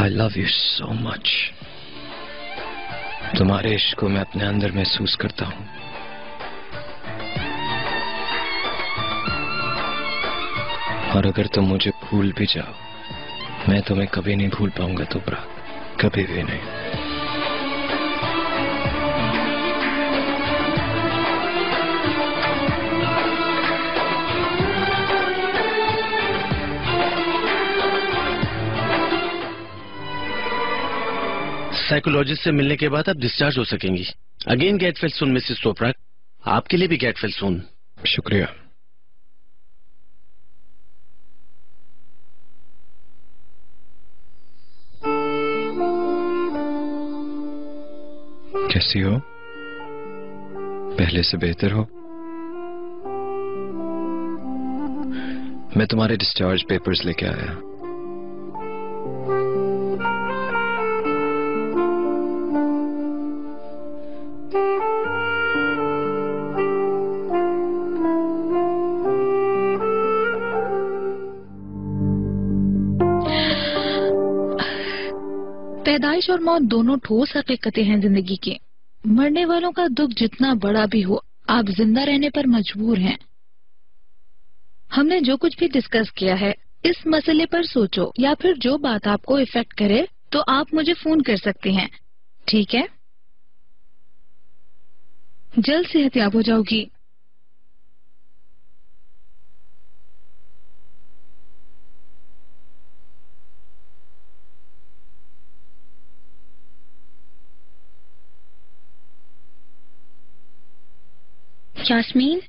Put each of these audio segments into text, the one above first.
I love you so much. तुम्हारे इश्क को मैं अपने अंदर महसूस करता हूं। और अगर तुम मुझे भूल भी जाओ, मैं तुम्हें कभी नहीं भूल पाऊंगा तुबराक, कभी भी नहीं। साइकोलॉजिस्ट से मिलने के बाद आप डिस्चार्ज हो सकेंगी। Again get well soon Mrs तुबराक, आपके लिए भी गेट वेल सून। शुक्रिया। कैसी हो? पहले से बेहतर हो? मैं तुम्हारे डिस्चार्ज पेपर्स लेके आया। पैदाइश और मौत दोनों ठोस हकीकतें हैं जिंदगी की। मरने वालों का दुख जितना बड़ा भी हो, आप जिंदा रहने पर मजबूर हैं। हमने जो कुछ भी डिस्कस किया है, इस मसले पर सोचो या फिर जो बात आपको इफेक्ट करे तो आप मुझे फोन कर सकते हैं, ठीक है? जल्द सेहतयाब हो जाओगी। यास्मीन,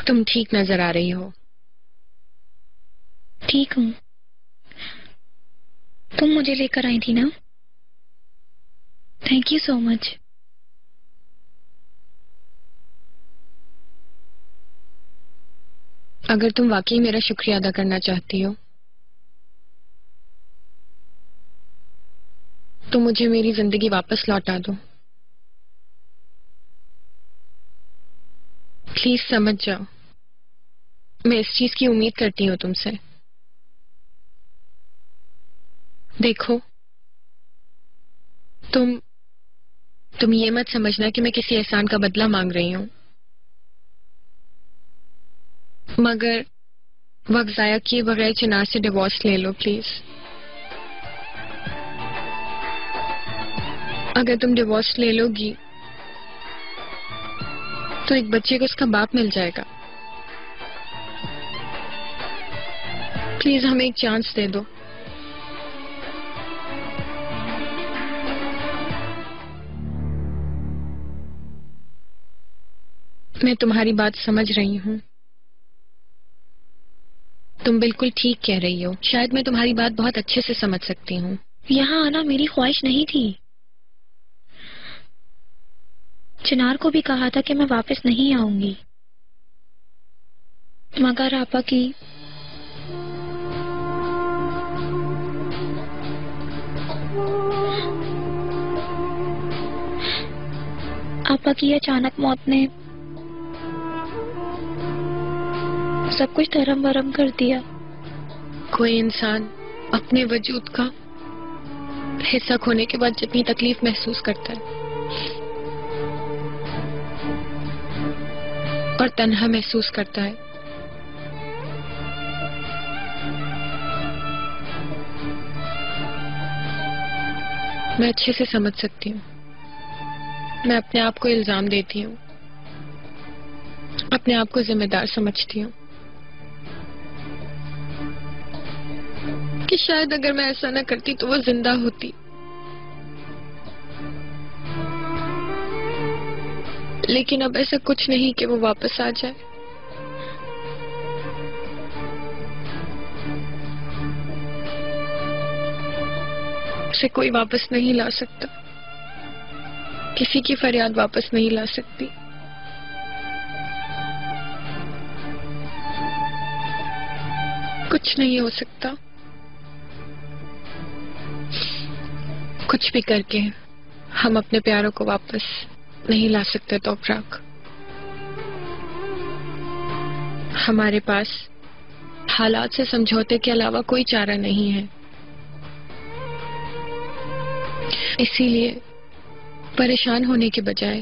तुम ठीक नजर आ रही हो। ठीक हूँ। तुम मुझे लेकर आई थी ना? Thank you so much. अगर तुम वाकई मेरा शुक्रिया अदा करना चाहती हो तो मुझे मेरी जिंदगी वापस लौटा दो। प्लीज समझ जाओ, मैं इस चीज की उम्मीद करती हूँ तुमसे। देखो, तुम ये मत समझना कि मैं किसी एहसान का बदला मांग रही हूँ, मगर वक्त जाया किए बगैर चिनार से डिवोर्स ले लो प्लीज। अगर तुम डिवोर्स ले लोगी तो एक बच्चे को उसका बाप मिल जाएगा। प्लीज हमें एक चांस दे दो। मैं तुम्हारी बात समझ रही हूँ, तुम बिल्कुल ठीक कह रही हो। शायद मैं तुम्हारी बात बहुत अच्छे से समझ सकती हूँ। यहाँ आना मेरी ख्वाहिश नहीं थी। चिनार को भी कहा था कि मैं वापस नहीं आऊंगी, मगर आपा की अचानक मौत ने सब कुछ धर्म भरम कर दिया। कोई इंसान अपने वजूद का हिस्सा खोने के बाद जितनी तकलीफ महसूस करता है और तन्हा महसूस करता है, मैं अच्छे से समझ सकती हूँ। मैं अपने आप को इल्जाम देती हूँ, अपने आप को जिम्मेदार समझती हूँ कि शायद अगर मैं ऐसा न करती तो वो जिंदा होती। लेकिन अब ऐसा कुछ नहीं कि वो वापस आ जाए। उसे कोई वापस नहीं ला सकता, किसी की फरियाद वापस नहीं ला सकती। कुछ नहीं हो सकता। कुछ भी करके हम अपने प्यारों को वापस नहीं ला सकते तुबराक। हमारे पास हालात से समझौते के अलावा कोई चारा नहीं है। इसीलिए परेशान होने के बजाय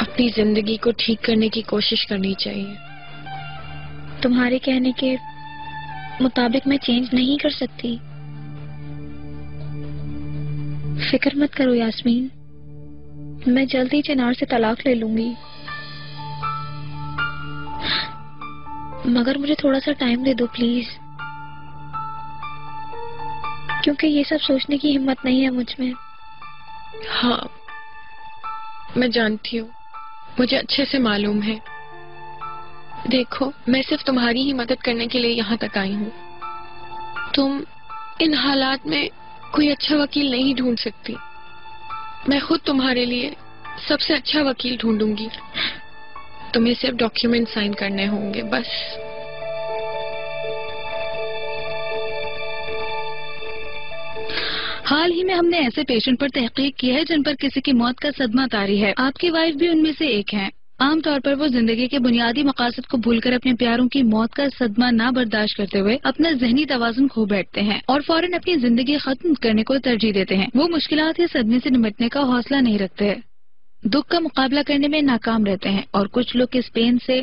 अपनी जिंदगी को ठीक करने की कोशिश करनी चाहिए। तुम्हारे कहने के मुताबिक मैं चेंज नहीं कर सकती। फिक्र मत करो यास्मीन, मैं जल्द ही चिनार से तलाक ले लूंगी, मगर मुझे थोड़ा सा टाइम दे दो प्लीज, क्योंकि ये सब सोचने की हिम्मत नहीं है मुझ में। हाँ, मैं जानती हूँ, मुझे अच्छे से मालूम है। देखो, मैं सिर्फ तुम्हारी ही मदद करने के लिए यहाँ तक आई हूँ। तुम इन हालात में कोई अच्छा वकील नहीं ढूंढ सकती। मैं खुद तुम्हारे लिए सबसे अच्छा वकील ढूंढूंगी। तुम्हें सिर्फ डॉक्यूमेंट साइन करने होंगे, बस। हाल ही में हमने ऐसे पेशेंट पर तहकीक की है जिन पर किसी की मौत का सदमा तारी है। आपकी वाइफ भी उनमें से एक है। आमतौर पर वो जिंदगी के बुनियादी मकासद को भूलकर अपने प्यारों की मौत का सदमा ना बर्दाश्त करते हुए अपना ज़हनी तवाज़ुन खो बैठते हैं और फौरन अपनी जिंदगी खत्म करने को तरजीह देते हैं। वो मुश्किलात या सदमे से निपटने का हौसला नहीं रखते, दुख का मुकाबला करने में नाकाम रहते हैं और कुछ लोग इस पेन से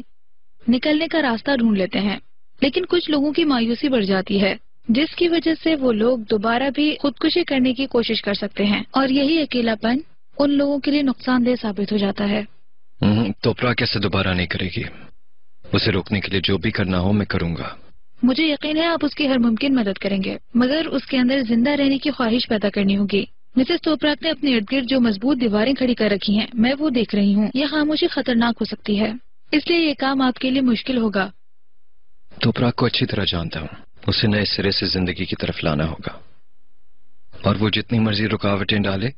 निकलने का रास्ता ढूंढ लेते हैं। लेकिन कुछ लोगों की मायूसी बढ़ जाती है, जिसकी वजह से वो लोग दोबारा भी खुदकुशी करने की कोशिश कर सकते हैं और यही अकेलापन उन लोगों के लिए नुकसानदेह साबित हो जाता है। तोपरा कैसे दोबारा नहीं करेगी? उसे रोकने के लिए जो भी करना हो मैं करूंगा। मुझे यकीन है आप उसकी हर मुमकिन मदद करेंगे, मगर उसके अंदर जिंदा रहने की ख्वाहिश पैदा करनी होगी। मिसेस तोपराक ने अपने इर्द गिर्द जो मजबूत दीवारें खड़ी कर रखी हैं, मैं वो देख रही हूँ। यह खामोशी खतरनाक हो सकती है, इसलिए ये काम आपके लिए मुश्किल होगा। तोपराक को अच्छी तरह जानता हूँ, उसे नए सिरे से जिंदगी की तरफ लाना होगा और वो जितनी मर्जी रुकावटें डाले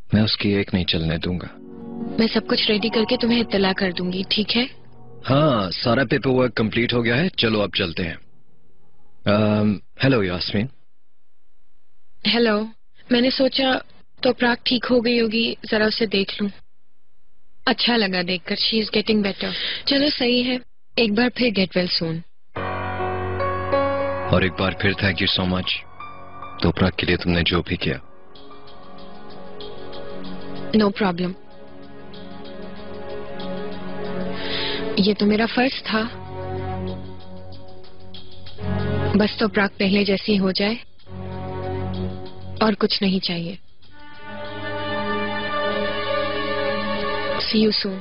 मैं उसकी एक नहीं चलने दूंगा। मैं सब कुछ रेडी करके तुम्हें इत्तला कर दूंगी, ठीक है? हाँ, सारा पेपर वर्क कंप्लीट हो गया है। चलो अब चलते हैं। हेलो यास्मीन। हेलो। मैंने सोचा तोपराक ठीक हो गई होगी, जरा उसे देख लूं। अच्छा लगा देखकर, शी इज गेटिंग बेटर। चलो सही है, एक बार फिर गेट वेल सून। और एक बार फिर थैंक यू सो मच तोपराक के लिए, तुमने जो भी किया। नो प्रॉब्लम, ये तो मेरा फर्ज था। बस तोपराक पहले जैसी हो जाए और कुछ नहीं चाहिए। सी यू सून।